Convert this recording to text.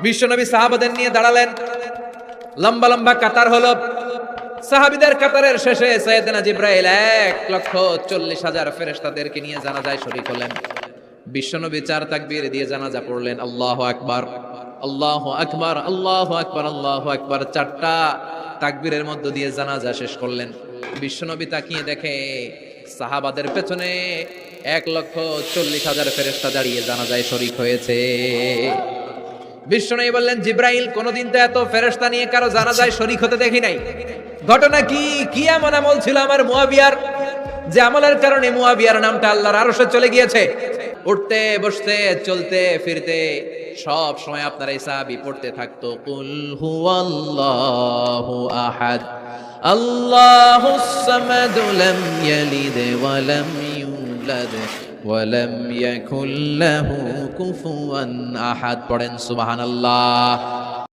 বিশ্বনবী সাহাবাদের নিয়ে দাঁড়ালেন, লম্বা লম্বা কাতার হলো। সাহাবীদের কাতারের শেষে সাইয়েদনা জিবরাইল 1,40,000 ফেরেশতাদেরকে নিয়ে জানাজায় শরীক হলেন। বিশ্বনবী 4 তাকবীর দিয়ে জানাজা পড়লেন, আল্লাহু আকবার, আল্লাহু আকবার, আল্লাহু আকবার, আল্লাহু আকবার। 4টা তাকবীরের মধ্য দিয়ে জানাজা শেষ করলেন। বিশ্বনবী তাকিয়ে দেখে সাহাবাদের পেছনে 1,40,000 ফেরেশতা দাঁড়িয়ে জানাজায় শরীক হয়েছে। বিশ্বনবী বললেন, জিবরাইল, কোনদিন তো এত ফেরেশতা নিয়ে কারো জানাজায় শরীক হতে দেখি নাই। ঘটনা কি? কি এমন আমল ছিল আমার মুয়াবিয়ার, যে আমলের কারণে মুয়াবিয়ার নামটা আল্লাহর আরশে চলে গিয়েছে? উঠতে বসতে চলতে ফিরতে সব সময় আপনার এই সাহাবী পড়তে থাকতো, কুল হুয়াল্লাহু আহাদ, আল্লাহুস সামাদ, লাম ইয়ালিদ ওয়া লাম ইউলাদ ওয়া লাম ইয়াকুল লাহু কুফুয়ান আহাদ। পড়েন সুবহানাল্লাহ।